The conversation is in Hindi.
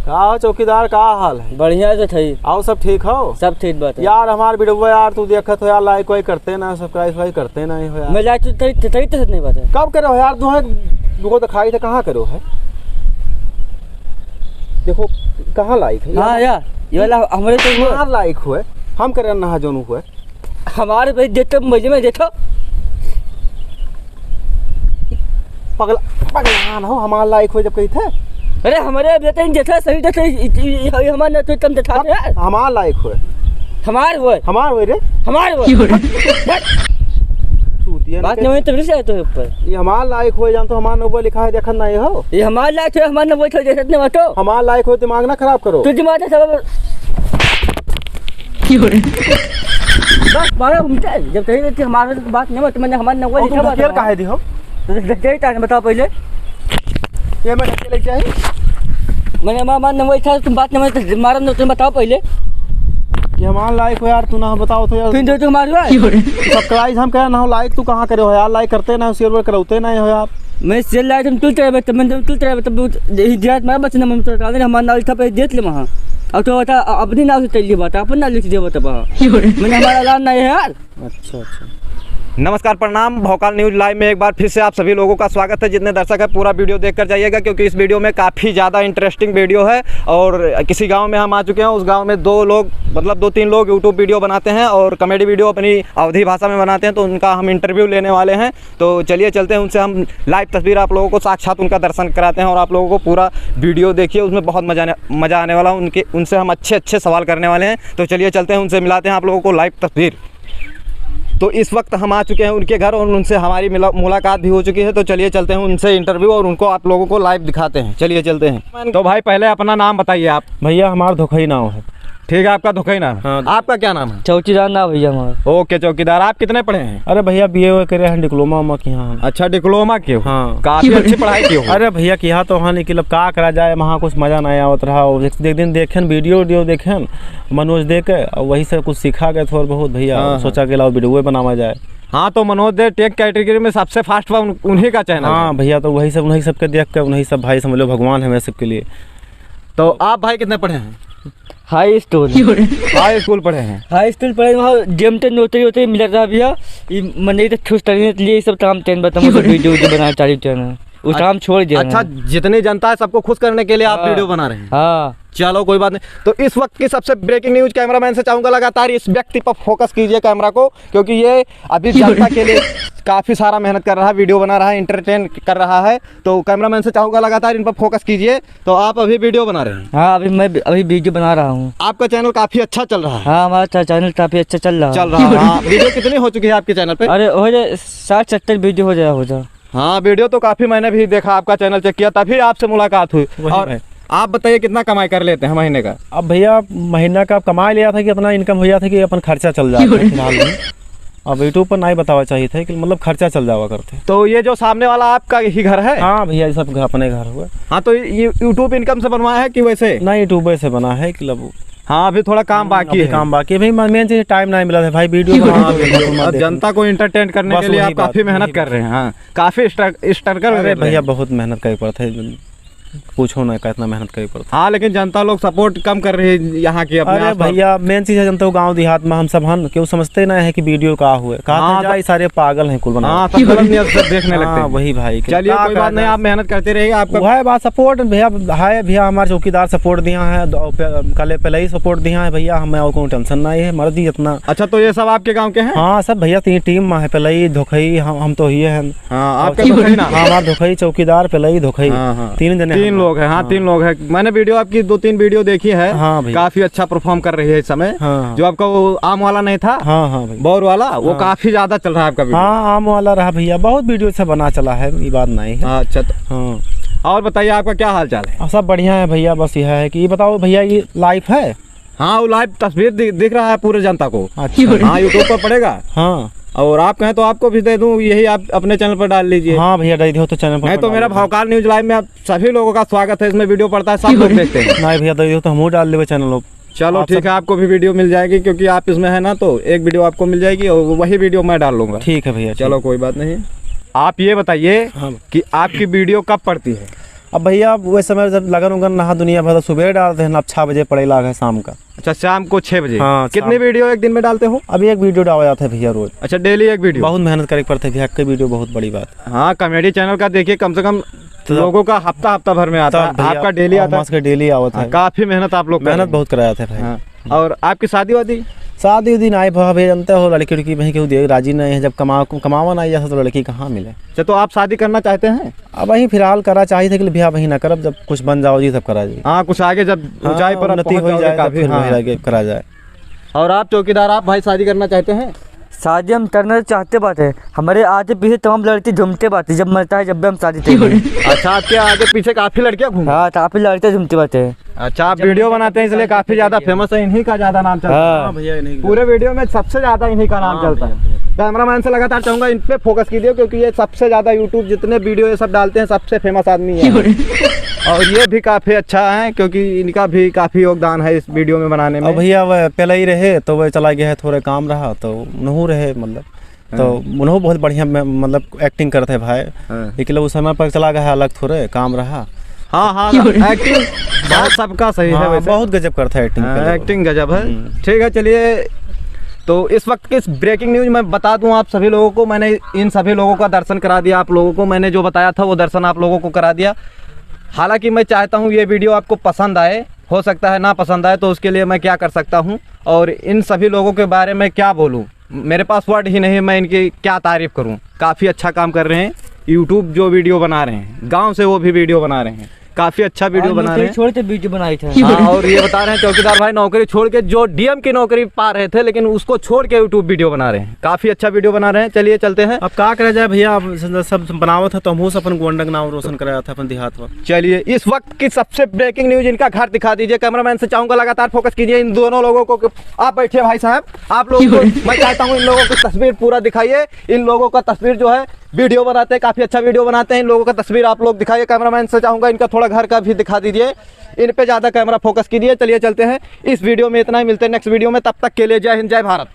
का चौकीदार का हाल है? बढ़िया से थई। आओ सब ठीक हो? सब ठीक बात है यार हमार वीडियो यार तू देखत हो यार, लाइक वाइक करते ना, सब्सक्राइब करते नहीं हो यार। मैं लाइक तो थई नहीं बात है। कब करो यार तुमको दिखाई थे, कहाँ करो है? देखो कहाँ लाइक है? हाँ यार ये वाला हमारे तो यार लाइक हुए हम करे ना जोनू हुए हमारे भाई देखो मजे में देखो पगला ना हो, हमारा लाइक हुए जब कही थे। अरे हमारे बेटे देखा सही देखा हमारे तो तुम देखा यार हमारा लाइक हुए हमारे रे बात नहीं हुई तो से तो ऊपर ये हमारा लाइक हुए जान, तो हमारा नंबर लिखा है देखन नहीं हो। ये हमारा लाइक है, हमारा नंबर तो देखत नहीं बातो हमारा लाइक हो, दिमाग ना खराब करो। तू दिमाग सब बस बारह घूमता जब कहीं हमारे बात नहीं तो मैंने हमारा नंबर लिखा बात है काहे दी हो तो बताओ पहले ये मैं लेके क्या है? मैंने हमारा नंबर था, तुम बात नहीं मारा न तुम बताओ पहले ये हमारा लाइक हो यार, तू ना बताओ तो यार। तुम जो तुम्हारा सब्सक्राइब हम कह ना हो, लाइक तू कहाँ करे हो यार? लाइक करते ना, शेयर करते नहीं हो यार। मैं चल रहा तुम मैं बचना मैं हमारा नाम था पे देख ले वहाँ। अब तो बता अपनी नाम से चलिए बता, अपन नाम लिख दे बता मैंने हमारा नाम नहीं है यार। अच्छा नमस्कार प्रणाम, भौकाल न्यूज लाइव में एक बार फिर से आप सभी लोगों का स्वागत है। जितने दर्शक है पूरा वीडियो देखकर जाइएगा, क्योंकि इस वीडियो में काफ़ी ज़्यादा इंटरेस्टिंग वीडियो है। और किसी गांव में हम आ चुके हैं, उस गांव में 2-3 लोग यूट्यूब वीडियो बनाते हैं और कॉमेडी वीडियो अपनी अवधी भाषा में बनाते हैं, तो उनका हम इंटरव्यू लेने वाले हैं। तो चलिए चलते हैं, उनसे हम लाइव तस्वीर आप लोगों को साक्षात उनका दर्शन कराते हैं और आप लोगों को पूरा वीडियो देखिए, उसमें बहुत मज़ा आने वाला। उनसे हम अच्छे सवाल करने वाले हैं। तो चलिए चलते हैं, उनसे मिलाते हैं आप लोगों को लाइव तस्वीर। तो इस वक्त हम आ चुके हैं उनके घर और उनसे हमारी मुलाकात भी हो चुकी है। तो चलिए चलते हैं उनसे इंटरव्यू और उनको आप लोगों को लाइव दिखाते हैं। चलिए चलते हैं। तो भाई पहले अपना नाम बताइए आप। भैया हमारा धोखई नाम है। ठीक है, आपका धोखई नाम। हाँ। आपका क्या नाम है? चौकीदार ना भैया हमारा। ओके चौकीदार, आप कितने पढ़े हैं? अरे भैया BA करे हैं, डिप्लोमा की। हाँ अच्छा डिप्लोमा के? हाँ काफी अच्छी पढ़ाई की हो। अरे भैया की हाँ तो हाँ निकल का करा जाए, वहाँ कुछ मजा नहीं आवत रहा। एक दिन देखें वीडियो देखें मनोज दे के, वही से कुछ सीखा गया थोड़ा बहुत भैया। सोचा कि लाओ वीडियो बनावा जाए। हाँ तो मनोज दे टेक कैटेगरी में सबसे फास्ट उन्हीं का चैनल। हाँ भैया तो वही सबके देख कर उन्हीं सब भाई समझ लो भगवान है मैं सबके लिए। तो आप भाई कितने पढ़े हैं? हाई स्कूल पढ़े हैं। हाई स्कूल पढ़े वहाँ जेमटे नौकरी मिल रहा भैया। ये मन तो खुश करने के लिए सब काम टेन बताऊँ वीडियो बनाना चाहिए उस काम छोड़ दिया। अच्छा जितनी जनता है सबको खुश करने के लिए आप वीडियो बना रहे हैं। हाँ चलो कोई बात नहीं। तो इस वक्त की सबसे ब्रेकिंग न्यूज कैमरामैन से चाहूंगा लगातार इस व्यक्ति पर फोकस कीजिए कैमरा को, क्योंकि ये अभी जनता के लिए काफी सारा मेहनत कर रहा है, वीडियो बना रहा है, एंटरटेन कर रहा है। तो कैमरामैन से चाहूंगा लगातार इन पर फोकस कीजिए। तो आप अभी वीडियो बना रहे हैं? हाँ मैं अभी वीडियो बना रहा हूँ। आपका चैनल काफी अच्छा चल रहा है? हाँ हमारा चैनल काफी अच्छा चल रहा है। हाँ, वीडियो कितनी हो चुकी है आपके चैनल पे? अरे हो जाए 60-70 वीडियो हो जाए। हाँ वीडियो तो काफी मैंने भी देखा, आपका चैनल चेक किया, तभी आपसे मुलाकात हुई। और आप बताइए कितना कमाई कर लेते हैं महीने का? अब भैया महीना का कमा लिया था कि अपना इनकम हो जाता था कि अपन खर्चा चल जाता है फिलहाल में। अब यूट्यूब पर नहीं बतावा चाहिए था कि मतलब खर्चा चल जावा करते। तो ये जो सामने वाला आपका ही घर है? हाँ भैया सब अपने घर हुआ। हाँ तो ये यूट्यूब इनकम से बनवाया है कि वैसे? नहीं यूट्यूब से बना है कि लब। हाँ अभी थोड़ा काम बाकी है। काम बाकी है भाई, मेन चीज टाइम नहीं मिला था भाई वीडियो जनता को एंटरटेन करने के लिए आप काफी मेहनत कर रहे हैं। हाँ काफी स्ट्रगल भैया, बहुत मेहनत करनी पड़ता है, पूछो ना कितना मेहनत करनी पड़ता। हाँ लेकिन जनता लोग सपोर्ट कम कर रही है यहाँ की अपने। अरे भैया मेन चीज है जनता को गांव देहात में हम सब हन क्यों समझते नहीं है कि वीडियो का हुए कहा सारे पागल हैं कुल बना। हाँ देखने लगते हैं वही भाई। चलिए कोई बात नहीं, आप मेहनत करते रहिए। आपका वह बात सपोर्ट भैया है भैया, हमारे चौकीदार सपोर्ट दिया है, कल पहले ही सपोर्ट दिया है भैया, हमें और कोई टेंशन नहीं है मर्जी इतना। अच्छा तो ये सब आपके गाँव के हैं? हाँ सब भैया 3 टीम में है, पहले धोखई हम तो ये है। हमारा धोखई चौकीदार पहले धोखई 3 लोग है। हाँ 3 लोग है। मैंने वीडियो आपकी 2-3 वीडियो देखी है। हाँ काफी अच्छा परफॉर्म कर रही है इस समय। हाँ। जो आपका वो आम वाला नहीं था? हाँ हाँ भाई बौर वाला। वो काफी ज्यादा चल रहा है आपका वीडियो। हाँ आम वाला रहा भैया, बहुत वीडियो से बना चला है, ये बात नहीं है। अच्छा तो हाँ और बताइए आपका क्या हाल चाल है? सब बढ़िया है भैया, बस यह है कि ये बताओ भैया ये लाइव है? हाँ वो लाइव तस्वीर दिख रहा है पूरे जनता को। अच्छा हाँ यूट्यूब पर पड़ेगा। हाँ और आप कहें तो आपको भी दे दूं, यही आप अपने चैनल पर डाल लीजिए। हाँ भैया दे दो तो चैनल पर। नहीं तो मेरा भौकाल न्यूज लाइव में आप सभी लोगों का स्वागत है, इसमें वीडियो पड़ता है, सब लोग देखते हैं। नहीं भैया दे दो तो हम डाल देंगे चैनल। चलो ठीक है, आपको भी वीडियो मिल जाएगी, क्योंकि आप इसमें है ना, तो एक वीडियो आपको मिल जाएगी और वही वीडियो मैं डाल लूंगा। ठीक है भैया। चलो कोई बात नहीं। आप ये बताइए कि आपकी वीडियो कब पड़ती है? अब भैया वो समय जब लगन उगन नहा दुनिया भर तो सुबह डालते हैं, अब 6 बजे पड़े लाग है शाम का। अच्छा, शाम को 6 बजे। हाँ, कितनी वीडियो एक दिन में डालते हो? अभी एक वीडियो डाला जाता है भैया रोज। अच्छा, डेली एक वीडियो? बहुत मेहनत करे पड़ते है भैया, की वीडियो बहुत बड़ी बात है। हाँ, कॉमेडी चैनल का देखिए कम से कम लोगों का हफ्ता भर में आता है, आपका डेली आता है। डेली आवता है। काफी मेहनत आप लोग मेहनत बहुत कराया था भाई। हाँ। और आपकी शादी वादी? शादी उदी आए भाई, जानते हो लड़की उड़की वहीं क्यों दे राजी नहीं है, जब कमावा नहीं जाता तो लड़की कहाँ मिले। अच्छा, तो आप शादी करना चाहते हैं? अब वहीं फिलहाल करा चाहिए था कि भैया वहीं ना करब, जब कुछ बन जाओ जी तब करा जी। हाँ, कुछ आगे जब ऊंचाई पर उन्नति हो जाए काफी। फिर वहीं आगे करा जाए। और आप चौकीदार, आप भाई शादी करना चाहते हैं? शादी हम करना चाहते बात है, हमारे आगे पीछे तमाम लड़के झूमते बात है, जब मरता है जब भी हम शादी करते। अच्छा, आपके आगे पीछे काफी लड़कियां घूम? हाँ, काफी लड़के झूमते बात है। अच्छा, आप वीडियो बनाते हैं इसलिए काफी ज्यादा फेमस है, इन्हीं का ज्यादा नाम चलता है। हाँ भैया पूरे वीडियो में सबसे ज्यादा इन्हीं का नाम चलता है। कैमरामैन से लगातार चाहूंगा इन पे फोकस कीजिए, क्योंकि ये सबसे ज्यादा यूट्यूब जितने वीडियो ये सब डालते हैं सबसे फेमस आदमी है। और ये भी काफी अच्छा है, क्योंकि इनका भी काफी योगदान है इस वीडियो में बनाने में। भैया वह पहले ही रहे तो वह चला गया है, थोड़े काम रहा तो उन्हों रहे, मतलब तो उन्होंने बहुत बढ़िया मतलब एक्टिंग करते हैं भाई। लेकिन उस समय पर चला गया है, अलग थोड़े काम रहा। हाँ, एक्टिंग बहुत सबका सही है वैसे। बहुत गजब करता है एक्टिंग। एक्टिंग गजब है। ठीक है, चलिए, तो इस वक्त की ब्रेकिंग न्यूज मैं बता दूं आप सभी लोगों को, मैंने इन सभी लोगों का दर्शन करा दिया आप लोगों को, मैंने जो बताया था वो दर्शन आप लोगों को करा दिया। हालांकि मैं चाहता हूं ये वीडियो आपको पसंद आए, हो सकता है ना पसंद आए, तो उसके लिए मैं क्या कर सकता हूं और इन सभी लोगों के बारे में क्या बोलूं, मेरे पास वर्ड ही नहीं, मैं इनकी क्या तारीफ़ करूं। काफ़ी अच्छा काम कर रहे हैं, यूट्यूब जो वीडियो बना रहे हैं, गाँव से वो भी वीडियो बना रहे हैं, काफी अच्छा वीडियो बना रहे हैं। छोड़ के वीडियो बनाई थे। हाँ, और ये बता रहे हैं चौकीदार भाई नौकरी छोड़ के, जो डीएम की नौकरी पा रहे थे लेकिन उसको छोड़ के यूट्यूब वीडियो बना रहे हैं, काफी अच्छा वीडियो बना रहे हैं। चलिए चलते हैं। अब क्या करा जाए भैया, सब बनावत है तो हम अपन गोंडा का नाम रोशन कराया था अपन देहात में। चलिए, इस वक्त की सबसे ब्रेकिंग न्यूज, इनका घर दिखा दीजिए। कैमरामैन से चाहूंगा लगातार फोकस कीजिए इन दोनों लोगों को। आप बैठिए भाई साहब, आप लोगों को मैं चाहता हूँ इन लोगों की तस्वीर पूरा दिखाइए। इन लोगों का तस्वीर जो है, वीडियो बनाते हैं, काफी अच्छा वीडियो बनाते हैं, इन लोगों का तस्वीर आप लोग दिखाइए। कैमरामैन से चाहूंगा इनका थोड़ा घर का भी दिखा दीजिए, इन पे ज्यादा कैमरा फोकस कीजिए। चलिए चलते हैं, इस वीडियो में इतना ही, मिलते हैं नेक्स्ट वीडियो में, तब तक के लिए जय हिंद, जय भारत।